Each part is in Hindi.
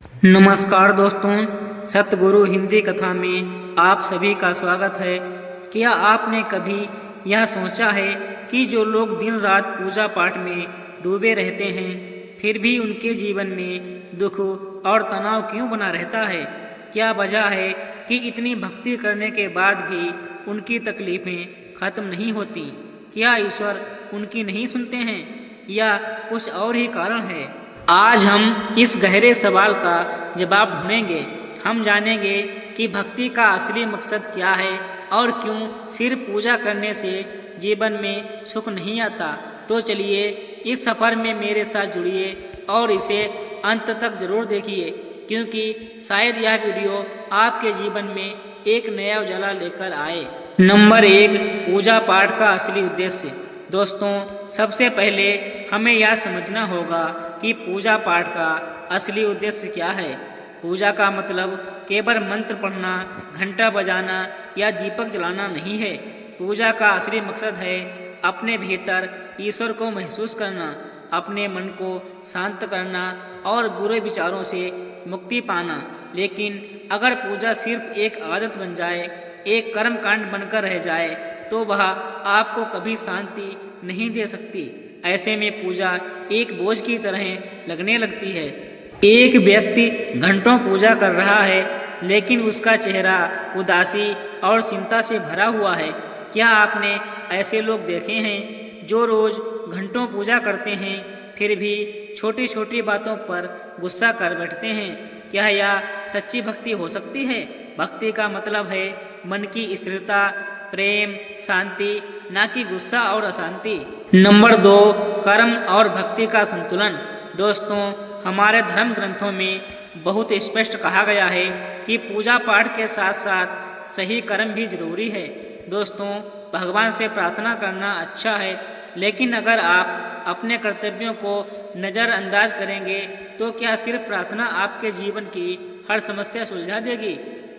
नमस्कार दोस्तों, सतगुरु हिंदी कथा में आप सभी का स्वागत है। क्या आपने कभी यह सोचा है कि जो लोग दिन रात पूजा पाठ में डूबे रहते हैं फिर भी उनके जीवन में दुख और तनाव क्यों बना रहता है? क्या वजह है कि इतनी भक्ति करने के बाद भी उनकी तकलीफें खत्म नहीं होती? क्या ईश्वर उनकी नहीं सुनते हैं या कुछ और ही कारण है? आज हम इस गहरे सवाल का जवाब ढूंढेंगे। हम जानेंगे कि भक्ति का असली मकसद क्या है और क्यों सिर्फ पूजा करने से जीवन में सुख नहीं आता। तो चलिए इस सफ़र में मेरे साथ जुड़िए और इसे अंत तक जरूर देखिए, क्योंकि शायद यह वीडियो आपके जीवन में एक नया उजाला लेकर आए। नंबर 1, पूजा पाठ का असली उद्देश्य। दोस्तों, सबसे पहले हमें यह समझना होगा कि पूजा पाठ का असली उद्देश्य क्या है। पूजा का मतलब केवल मंत्र पढ़ना, घंटा बजाना या दीपक जलाना नहीं है। पूजा का असली मकसद है अपने भीतर ईश्वर को महसूस करना, अपने मन को शांत करना और बुरे विचारों से मुक्ति पाना। लेकिन अगर पूजा सिर्फ एक आदत बन जाए, एक कर्म कांड बनकर रह जाए, तो वह आपको कभी शांति नहीं दे सकती। ऐसे में पूजा एक बोझ की तरह लगने लगती है। एक व्यक्ति घंटों पूजा कर रहा है, लेकिन उसका चेहरा उदासी और चिंता से भरा हुआ है। क्या आपने ऐसे लोग देखे हैं जो रोज घंटों पूजा करते हैं फिर भी छोटी छोटी बातों पर गुस्सा कर बैठते हैं? क्या यह सच्ची भक्ति हो सकती है? भक्ति का मतलब है मन की स्थिरता, प्रेम, शांति, ना कि गुस्सा और अशांति। नंबर 2, कर्म और भक्ति का संतुलन। दोस्तों, हमारे धर्म ग्रंथों में बहुत स्पष्ट कहा गया है कि पूजा पाठ के साथ साथ सही कर्म भी जरूरी है। दोस्तों, भगवान से प्रार्थना करना अच्छा है, लेकिन अगर आप अपने कर्तव्यों को नज़रअंदाज करेंगे तो क्या सिर्फ प्रार्थना आपके जीवन की हर समस्या सुलझा देगी?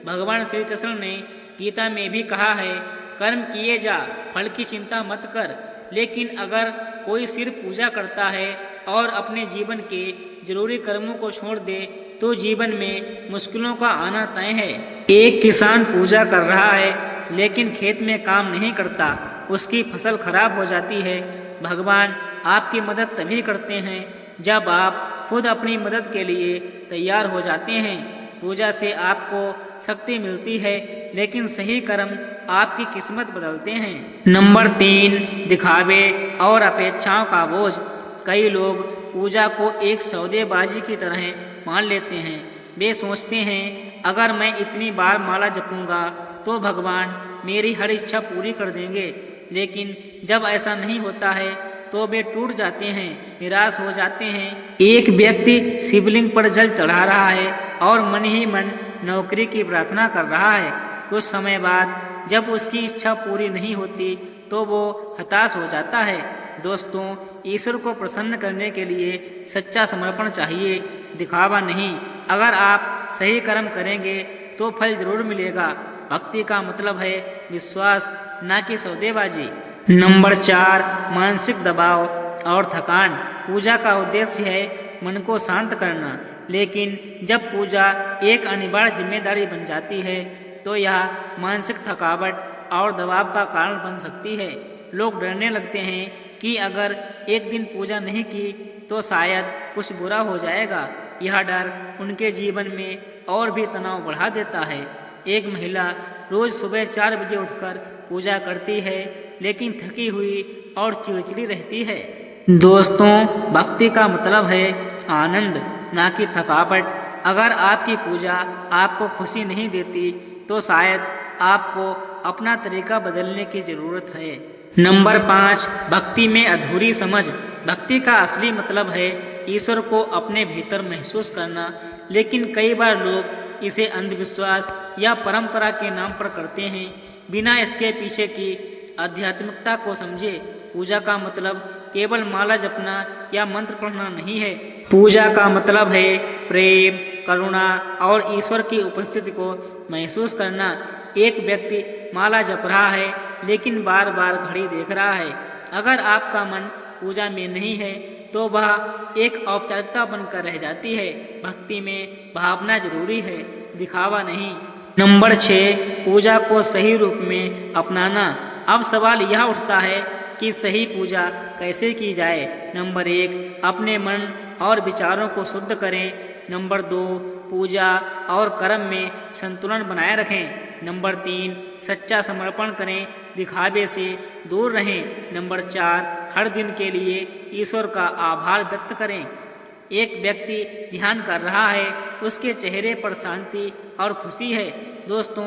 भगवान श्री कृष्ण ने गीता में भी कहा है, कर्म किए जा, फल की चिंता मत कर। लेकिन अगर कोई सिर्फ पूजा करता है और अपने जीवन के जरूरी कर्मों को छोड़ दे तो जीवन में मुश्किलों का आना तय है। एक किसान पूजा कर रहा है लेकिन खेत में काम नहीं करता, उसकी फसल खराब हो जाती है। भगवान आपकी मदद तभी करते हैं जब आप खुद अपनी मदद के लिए तैयार हो जाते हैं। पूजा से आपको शक्ति मिलती है, लेकिन सही कर्म आपकी किस्मत बदलते हैं। नंबर 3, दिखावे और अपेक्षाओं का बोझ। कई लोग पूजा को एक सौदेबाजी की तरह मान लेते हैं। वे सोचते हैं अगर मैं इतनी बार माला जपूंगा तो भगवान मेरी हर इच्छा पूरी कर देंगे। लेकिन जब ऐसा नहीं होता है तो वे टूट जाते हैं, निराश हो जाते हैं। एक व्यक्ति शिवलिंग पर जल चढ़ा रहा है और मन ही मन नौकरी की प्रार्थना कर रहा है। कुछ समय बाद जब उसकी इच्छा पूरी नहीं होती तो वो हताश हो जाता है। दोस्तों, ईश्वर को प्रसन्न करने के लिए सच्चा समर्पण चाहिए, दिखावा नहीं। अगर आप सही कर्म करेंगे तो फल जरूर मिलेगा। भक्ति का मतलब है विश्वास, ना कि सौदेबाजी। नंबर 4, मानसिक दबाव और थकान। पूजा का उद्देश्य है मन को शांत करना, लेकिन जब पूजा एक अनिवार्य जिम्मेदारी बन जाती है तो यह मानसिक थकावट और दबाव का कारण बन सकती है। लोग डरने लगते हैं कि अगर एक दिन पूजा नहीं की तो शायद कुछ बुरा हो जाएगा। यह डर उनके जीवन में और भी तनाव बढ़ा देता है। एक महिला रोज सुबह 4 बजे उठकर पूजा करती है, लेकिन थकी हुई और चिड़चिड़ी रहती है। दोस्तों, भक्ति का मतलब है आनंद, ना कि थकावट। अगर आपकी पूजा आपको खुशी नहीं देती तो शायद आपको अपना तरीका बदलने की जरूरत है। नंबर 5, भक्ति में अधूरी समझ। भक्ति का असली मतलब है ईश्वर को अपने भीतर महसूस करना, लेकिन कई बार लोग इसे अंधविश्वास या परंपरा के नाम पर करते हैं, बिना इसके पीछे की आध्यात्मिकता को समझे। पूजा का मतलब केवल माला जपना या मंत्र पढ़ना नहीं है। पूजा का मतलब है प्रेम, करुणा और ईश्वर की उपस्थिति को महसूस करना। एक व्यक्ति माला जप रहा है लेकिन बार बार घड़ी देख रहा है। अगर आपका मन पूजा में नहीं है तो वह एक औपचारिकता बनकर रह जाती है। भक्ति में भावना जरूरी है, दिखावा नहीं। नंबर 6, पूजा को सही रूप में अपनाना। अब सवाल यह उठता है कि सही पूजा कैसे की जाए। नंबर 1, अपने मन और विचारों को शुद्ध करें। नंबर 2, पूजा और कर्म में संतुलन बनाए रखें। नंबर 3, सच्चा समर्पण करें, दिखावे से दूर रहें। नंबर 4, हर दिन के लिए ईश्वर का आभार व्यक्त करें। एक व्यक्ति ध्यान कर रहा है, उसके चेहरे पर शांति और खुशी है। दोस्तों,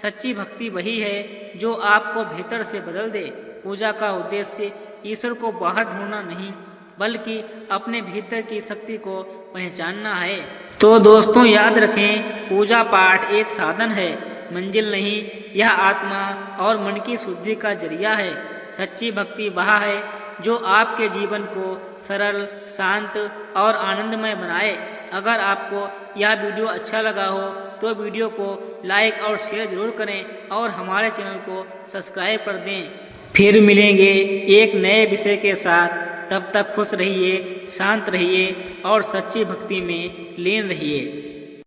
सच्ची भक्ति वही है जो आपको भीतर से बदल दे। पूजा का उद्देश्य ईश्वर को बाहर ढूंढना नहीं, बल्कि अपने भीतर की शक्ति को पहचानना है। तो दोस्तों याद रखें, पूजा पाठ एक साधन है, मंजिल नहीं। यह आत्मा और मन की शुद्धि का जरिया है। सच्ची भक्ति वह है जो आपके जीवन को सरल, शांत और आनंदमय बनाए। अगर आपको यह वीडियो अच्छा लगा हो तो वीडियो को लाइक और शेयर जरूर करें और हमारे चैनल को सब्सक्राइब कर दें। फिर मिलेंगे एक नए विषय के साथ। तब तक खुश रहिए, शांत रहिए और सच्ची भक्ति में लीन रहिए।